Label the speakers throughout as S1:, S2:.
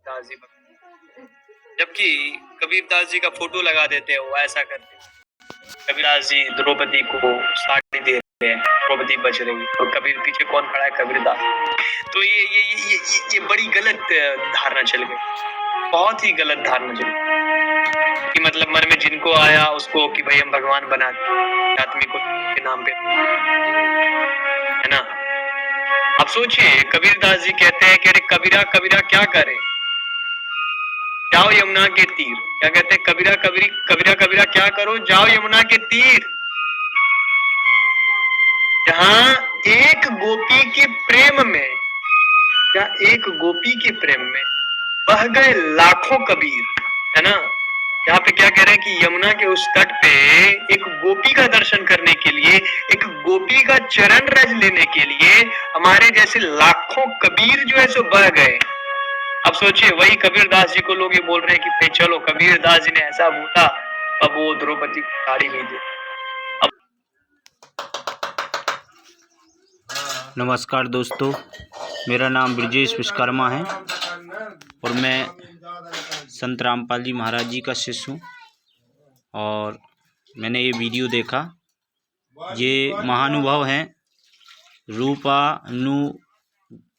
S1: दास जी, जबकि कबीरदास जी का फोटो लगा देते हैं, वो ऐसा करते हैं। कबीरदास जी द्रौपदी को साड़ी दे रहे हैं, द्रौपदी बच रही और कबीर पीछे कौन खड़ा है? कबीरदास। तो ये बड़ी गलत धारणा चल गई, बहुत ही गलत धारणा चल गई कि मतलब मन में जिनको आया उसको कि भाई हम भगवान बना आदमी को के नाम पे, है ना। अब सोचिए, कबीरदास जी कहते हैं कि अरे कबीरा कबीरा क्या करे, जाओ यमुना के तीर। क्या कहते हैं? कबीरा कबीरी कबीरा कबीरा क्या करो, जाओ यमुना के तीर, जहां एक गोपी के प्रेम में, या एक गोपी के प्रेम में बह गए लाखों कबीर, है ना। यहाँ पे क्या कह रहे हैं कि यमुना के उस तट पे एक गोपी का दर्शन करने के लिए, एक गोपी का चरण रज लेने के लिए हमारे जैसे लाखों कबीर जो है सो बह गए। अब सोचिए, वही कबीरदास जी को लोग ये बोल रहे हैं कि भाई चलो कबीरदास जी ने ऐसा बोला, अब वो द्रौपदी को साड़ी नहीं दे।
S2: नमस्कार दोस्तों, मेरा नाम ब्रजेश विश्वकर्मा है और मैं संत रामपाल जी महाराज जी का शिष्य हूँ। और मैंने ये वीडियो देखा, ये महानुभाव हैं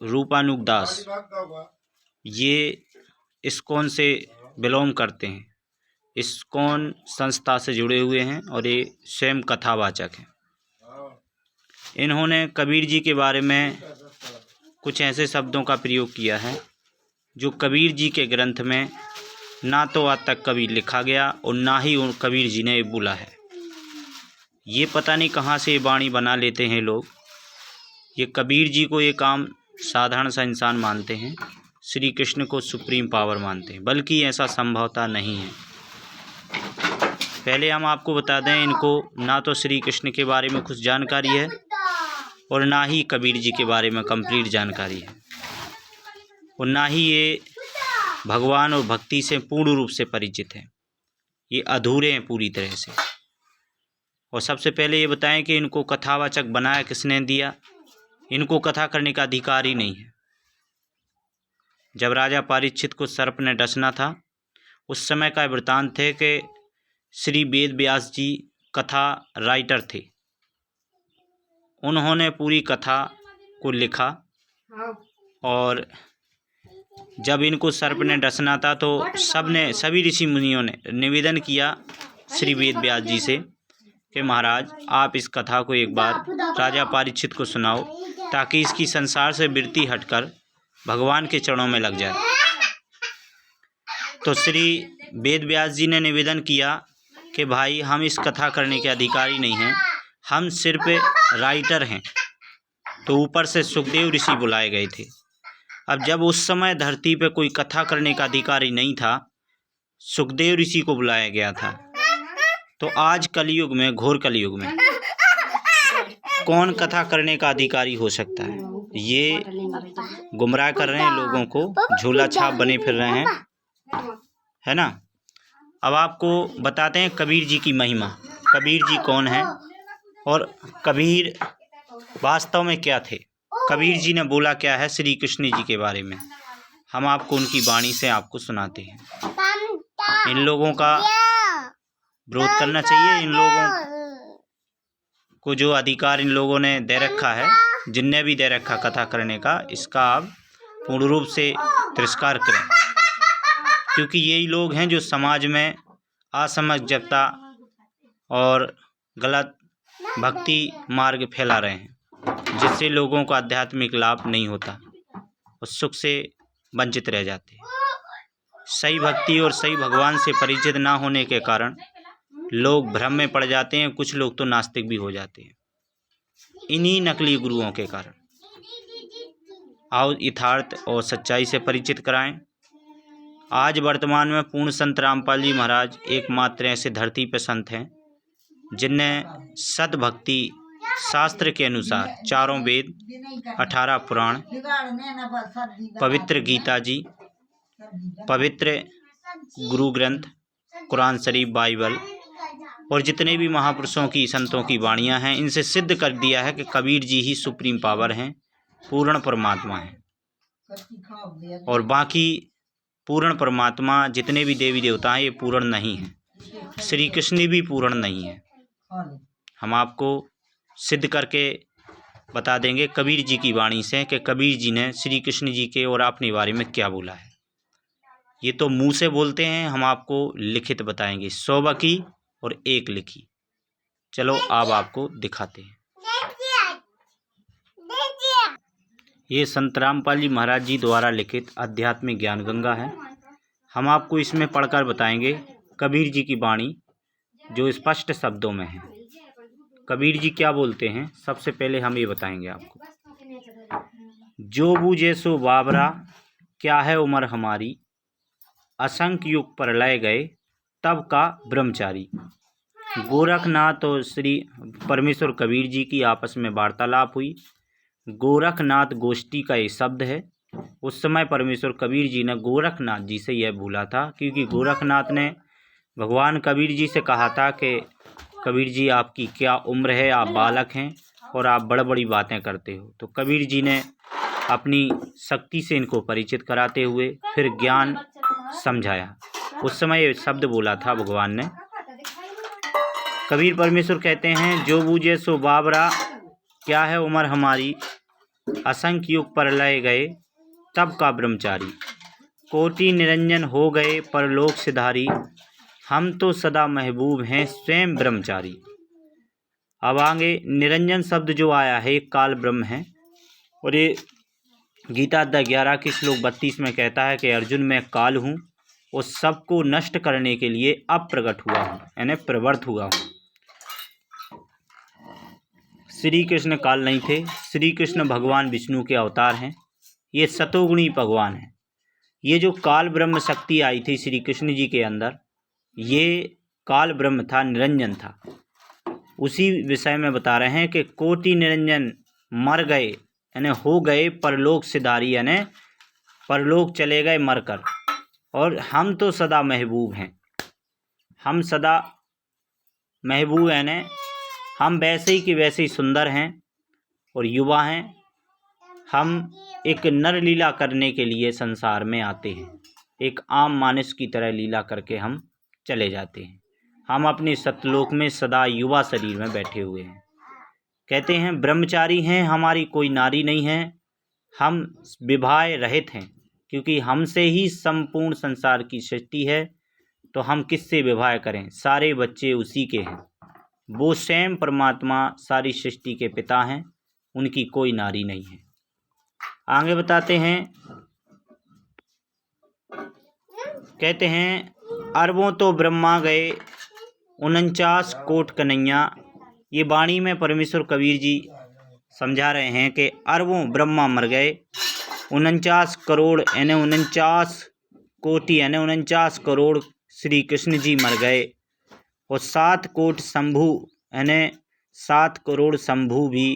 S2: रूपानुग दास। ये इस्कॉन से बिलोंग करते हैं, इस्कॉन संस्था से जुड़े हुए हैं और ये स्वयं कथावाचक हैं। इन्होंने कबीर जी के बारे में कुछ ऐसे शब्दों का प्रयोग किया है जो कबीर जी के ग्रंथ में ना तो आज तक कभी लिखा गया और ना ही कबीर जी ने बोला है। ये पता नहीं कहाँ से वाणी बना लेते हैं लोग। ये कबीर जी को ये काम साधारण सा इंसान मानते हैं, श्री कृष्ण को सुप्रीम पावर मानते हैं, बल्कि ऐसा संभवतः नहीं है। पहले हम आपको बता दें, इनको ना तो श्री कृष्ण के बारे में कुछ जानकारी है और ना ही कबीर जी के बारे में कंप्लीट जानकारी है, और ना ही ये भगवान और भक्ति से पूर्ण रूप से परिचित हैं। ये अधूरे हैं पूरी तरह से। और सबसे पहले ये बताएं कि इनको कथावाचक बनाया किसने दिया? इनको कथा करने का अधिकार ही नहीं है। जब राजा परीक्षित को सर्प ने डसना था, उस समय का वृत्तांत है कि श्री वेद व्यास जी कथा राइटर थे। उन्होंने पूरी कथा को लिखा और जब इनको सर्प ने डसना था तो सभी ऋषि मुनियों ने निवेदन किया श्री वेद व्यास जी से कि महाराज आप इस कथा को एक बार राजा परीक्षित को सुनाओ, ताकि इसकी संसार से वृत्ति हटकर भगवान के चरणों में लग जाए। तो श्री वेद व्यास जी ने निवेदन किया कि भाई हम इस कथा करने के अधिकारी नहीं हैं, हम सिर्फ राइटर हैं। तो ऊपर से सुखदेव ऋषि बुलाए गए थे। अब जब उस समय धरती पे कोई कथा करने का अधिकारी नहीं था, सुखदेव ऋषि को बुलाया गया था, तो आज कलयुग में, घोर कलयुग में कौन कथा करने का अधिकारी हो सकता है? ये गुमराह कर रहे हैं लोगों को, झोला छाप बने फिर रहे हैं, है ना। अब आपको बताते हैं कबीर जी की महिमा। कबीर जी कौन है और कबीर वास्तव में क्या थे? कबीर जी ने बोला क्या है श्री कृष्ण जी के बारे में, हम आपको उनकी वाणी से आपको सुनाते हैं। इन लोगों का विरोध करना चाहिए। इन लोगों को जो अधिकार इन लोगों ने दे रखा है, जिनने भी दे रखा कथा करने का, इसका आप पूर्ण रूप से तिरस्कार करें, क्योंकि यही लोग हैं जो समाज में असमंजसता और गलत भक्ति मार्ग फैला रहे हैं, जिससे लोगों को आध्यात्मिक लाभ नहीं होता और सुख से वंचित रह जाते हैं। सही भक्ति और सही भगवान से परिचित ना होने के कारण लोग भ्रम में पड़ जाते हैं। कुछ लोग तो नास्तिक भी हो जाते हैं इन्हीं नकली गुरुओं के कारण। आओ यथार्थ और सच्चाई से परिचित कराएं। आज वर्तमान में पूर्ण संत रामपाल जी महाराज एकमात्र ऐसे धरती पर संत हैं जिनने सद्भक्ति शास्त्र के अनुसार चारों वेद, 18 पुराण, पवित्र गीता जी, पवित्र गुरु ग्रंथ, कुरान शरीफ, बाइबल और जितने भी महापुरुषों की, संतों की वाणियाँ हैं, इनसे सिद्ध कर दिया है कि कबीर जी ही सुप्रीम पावर हैं, पूर्ण परमात्मा हैं। और बाकी पूर्ण परमात्मा जितने भी देवी देवता हैं ये पूर्ण नहीं हैं। श्री कृष्ण भी पूर्ण नहीं है। हम आपको सिद्ध करके बता देंगे कबीर जी की वाणी से कि कबीर जी ने श्री कृष्ण जी के और अपने बारे में क्या बोला है। ये तो मुंह से बोलते हैं, हम आपको लिखित बताएंगे, 100 की और 1 लिखी। चलो अब आपको दिखाते हैं। ये संत रामपाल जी महाराज जी द्वारा लिखित आध्यात्मिक ज्ञान गंगा है। हम आपको इसमें पढ़कर बताएंगे कबीर जी की वाणी जो स्पष्ट शब्दों में है। कबीर जी क्या बोलते हैं, सबसे पहले हम ये बताएंगे आपको। जो बूझे सो बाबरा, क्या है उम्र हमारी, असंख्य युग पर लय गए तब का ब्रह्मचारी। गोरखनाथ और श्री परमेश्वर कबीर जी की आपस में वार्तालाप हुई। गोरखनाथ गोष्ठी का ये शब्द है। उस समय परमेश्वर कबीर जी ने गोरखनाथ जी से यह भूला था, क्योंकि गोरखनाथ ने भगवान कबीर जी से कहा था कि कबीर जी आपकी क्या उम्र है, आप बालक हैं और आप बड़ी बड़ी बातें करते हो। तो कबीर जी ने अपनी शक्ति से इनको परिचित कराते हुए फिर ज्ञान समझाया। उस समय ये शब्द बोला था भगवान ने। कबीर परमेश्वर कहते हैं, जो बूझे सो बाबरा, क्या है उम्र हमारी, असंख्य युग पर लय गए तब का ब्रह्मचारी। कोटि निरंजन हो गए परलोक सिधारी, हम तो सदा महबूब हैं स्वयं ब्रह्मचारी। अब आगे निरंजन शब्द जो आया है एक काल ब्रह्म है, और ये गीता अध्याय 11 की श्लोक 32 में कहता है कि अर्जुन मैं काल हूँ और सबको नष्ट करने के लिए अब प्रकट हुआ हूँ, यानी प्रवृत्त हुआ हूँ। श्री कृष्ण काल नहीं थे, श्री कृष्ण भगवान विष्णु के अवतार हैं। ये सतोगुणी भगवान हैं। ये जो काल ब्रह्म शक्ति आई थी श्री कृष्ण जी के अंदर, ये काल ब्रह्म था, निरंजन था। उसी विषय में बता रहे हैं कि कोटि निरंजन मर गए, यानी हो गए परलोक सिधारी, यानी परलोक चले गए मरकर, और हम तो सदा महबूब हैं। हम सदा महबूब यानी हम वैसे ही कि वैसे ही सुंदर हैं और युवा हैं। हम एक नर लीला करने के लिए संसार में आते हैं, एक आम मानुष की तरह लीला करके हम चले जाते हैं। हम अपने सतलोक में सदा युवा शरीर में बैठे हुए हैं। कहते हैं ब्रह्मचारी हैं, हमारी कोई नारी नहीं है, हम विवाह रहित हैं, क्योंकि हमसे ही संपूर्ण संसार की सृष्टि है, तो हम किससे विवाह करें, सारे बच्चे उसी के हैं। वो स्वयं परमात्मा सारी सृष्टि के पिता हैं, उनकी कोई नारी नहीं है। आगे बताते हैं, कहते हैं अरबों तो ब्रह्मा गए 49 कोट कन्हैया। ये वाणी में परमेश्वर कबीर जी समझा रहे हैं कि अरबों ब्रह्मा मर गए, 49 करोड़ यानी 49 कोटि यानी 49 करोड़ श्री कृष्ण जी मर गए, और 7 कोट शंभु यानी 7 करोड़ शंभु भी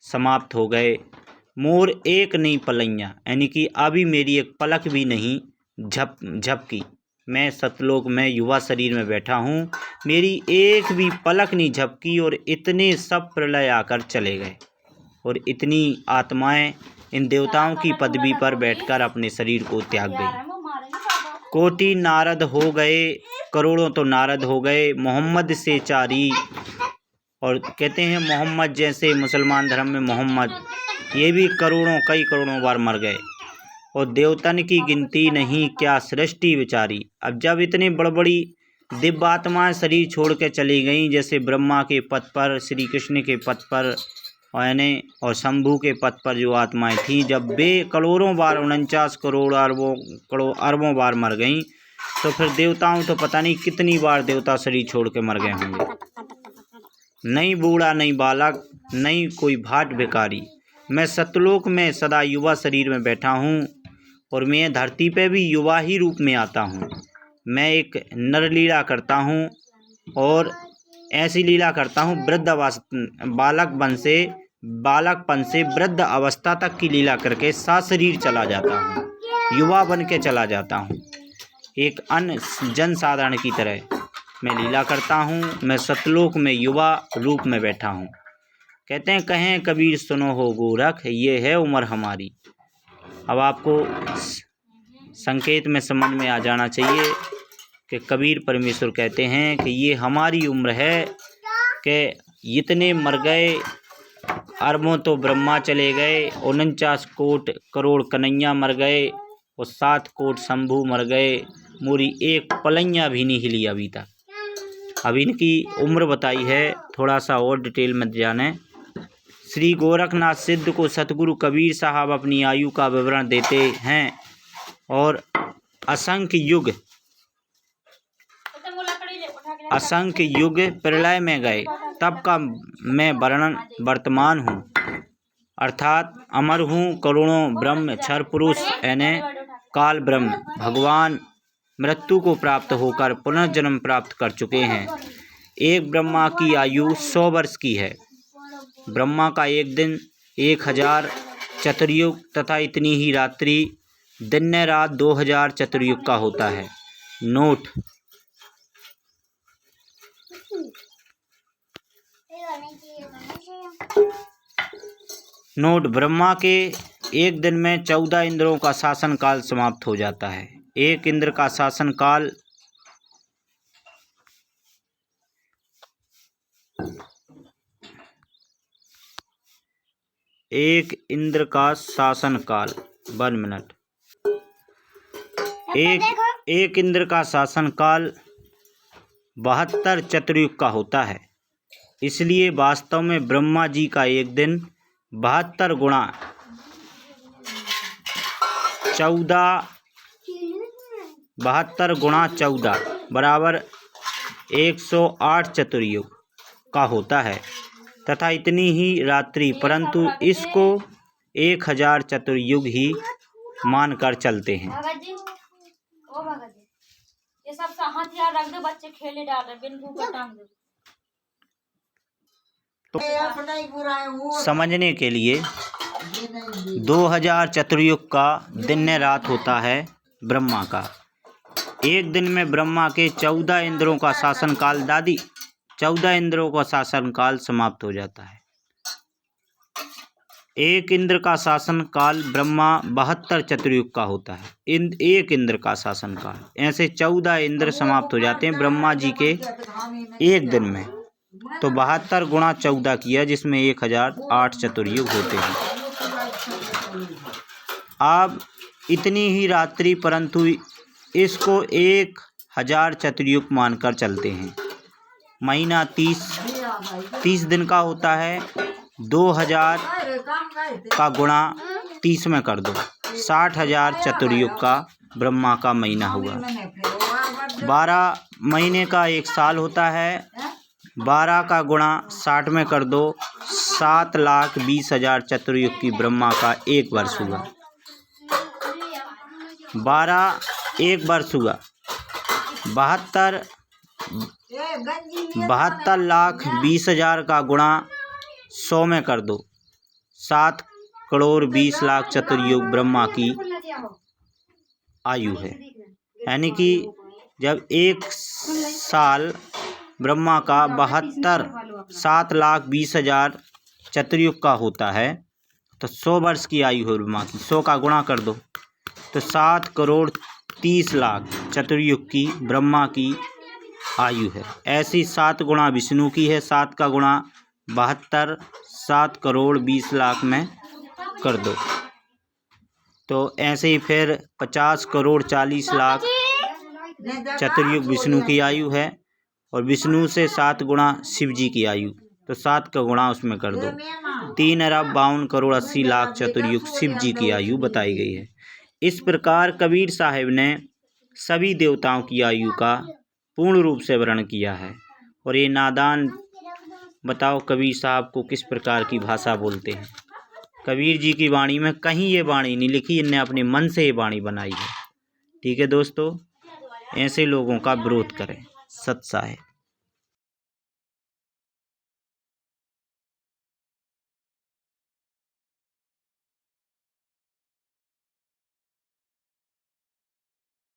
S2: समाप्त हो गए। मोर एक नहीं पलैया, यानी कि अभी मेरी एक पलक भी नहीं झपकी। मैं सतलोक में युवा शरीर में बैठा हूँ, मेरी एक भी पलक नहीं झपकी, और इतने सब प्रलय आकर चले गए, और इतनी आत्माएं इन देवताओं की पदवी पर बैठकर अपने शरीर को त्याग गई। कोटि नारद हो गए, करोड़ों तो नारद हो गए मोहम्मद से चारी। और कहते हैं मोहम्मद जैसे मुसलमान धर्म में मोहम्मद, ये भी करोड़ों कई करोड़ों बार मर गए, और देवतन की गिनती नहीं क्या सृष्टि विचारी। अब जब इतनी बड़ी दिव्य आत्माएं शरीर छोड़ के चली गईं, जैसे ब्रह्मा के पद पर, श्री कृष्ण के पद पर और शंभू के पद पर जो आत्माएं थीं, जब वे करोड़ों बार 49 करोड़ अरबों बार मर गईं, तो फिर देवताओं तो पता नहीं कितनी बार देवता शरीर छोड़ के मर गए होंगे। नहीं बूढ़ा नहीं बालक नहीं कोई भाट भिखारी, मैं सतलोक में सदा युवा शरीर में बैठा हूँ, और मैं धरती पे भी युवा ही रूप में आता हूँ। मैं एक नर लीला करता हूँ, और ऐसी लीला करता हूँ बालकपन से वृद्ध अवस्था तक की लीला करके शरीर चला जाता हूँ, युवा बन के चला जाता हूँ। एक अन्य जन साधारण की तरह मैं लीला करता हूँ, मैं सतलोक में युवा रूप में बैठा हूँ। कहते हैं कहें कबीर सुनो हो गोरख, ये है उम्र हमारी। अब आपको संकेत में समझ में आ जाना चाहिए कि कबीर परमेश्वर कहते हैं कि ये हमारी उम्र है कि इतने मर गए, अरबों तो ब्रह्मा चले गए, 49 कोट करोड़ कन्हैया मर गए और 7 कोट शंभू मर गए, मोरी एक पलैया भी नहीं हिली अभी तक। अब इनकी उम्र बताई है, थोड़ा सा और डिटेल में जाने। श्री गोरखनाथ सिद्ध को सतगुरु कबीर साहब अपनी आयु का विवरण देते हैं और असंख्य युग प्रलय में गए, तब का मैं वर्णन वर्तमान हूँ, अर्थात अमर हूँ। करोड़ों ब्रह्म क्षर पुरुष यानी काल ब्रह्म भगवान मृत्यु को प्राप्त होकर पुनर्जन्म प्राप्त कर चुके हैं। एक ब्रह्मा की आयु 100 वर्ष की है। ब्रह्मा का एक दिन 1000 चतुर्युग तथा इतनी ही रात्रि दिन रात 2000 चतुर्युग का होता है। नोट ब्रह्मा के एक दिन में 14 इंद्रों का शासन काल समाप्त हो जाता है। एक इंद्र का शासन काल एक इंद्र का शासन काल 1 मिनट एक इंद्र का शासन काल 72 चतुर्युग का होता है। इसलिए वास्तव में ब्रह्मा जी का एक दिन 72 गुणा 14 बराबर 108 चतुर्युग का होता है तथा इतनी ही रात्रि, परंतु इसको 1000 चतुर्युग ही मानकर चलते हैं।
S3: ये सब हथियार रख दो, बच्चे खेले डाल रहे बिन भूख टांग दो।
S2: तो समझने के लिए 2000 चतुर्युग का दिन रात होता है ब्रह्मा का। एक दिन में ब्रह्मा के 14 इंद्रों का शासन काल 14 इंद्रों का शासन काल समाप्त हो जाता है। एक इंद्र का शासन काल ब्रह्मा 72 चतुर्युग का होता है। एक इंद्र का शासन काल, ऐसे 14 इंद्र समाप्त हो जाते हैं ब्रह्मा जी के एक दिन में। तो 72 गुणा 14 किया, जिसमें 1008 चतुर्युग होते हैं। अब इतनी ही रात्रि, परंतु इसको 1000 चतुर्युग मानकर चलते हैं। महीना 30 दिन का होता है। 2000 का गुणा 30 में कर दो, 60,000 चतुर्युग का ब्रह्मा का महीना हुआ। 12 महीने का एक साल होता है। 12 का गुणा 60 में कर दो, 7,20,000 चतुर्युग की ब्रह्मा का एक वर्ष हुआ। 12 एक वर्ष हुआ। 72,20,000 का गुणा 100 में कर दो, 7,20,00,000 चतुर्युग ब्रह्मा की आयु है। यानी कि जब एक साल ब्रह्मा का 7,20,000 चतुर्युग का होता है तो 100 वर्ष की आयु है ब्रह्मा की। 100 का गुणा कर दो तो 7,30,00,000 चतुर्युग की ब्रह्मा की आयु है। ऐसी 7 गुणा विष्णु की है। 7 का गुणा 72, 7,20,00,000 में कर दो तो ऐसे ही फिर 50,40,00,000 चतुर्युग विष्णु की आयु है। और विष्णु से 7 गुणा शिव जी की आयु, तो 7 का गुणा उसमें कर दो, 3,52,80,00,000 चतुर्युग शिव जी की आयु बताई गई है। इस प्रकार कबीर साहब ने सभी देवताओं की आयु का पूर्ण रूप से वर्णन किया है। और ये नादान बताओ कबीर साहब को किस प्रकार की भाषा बोलते हैं। कबीर जी की वाणी में कहीं ये वाणी नहीं लिखी, इनने अपने मन से ये वाणी बनाई है। ठीक है दोस्तों, ऐसे लोगों का विरोध करें। सत साहेब।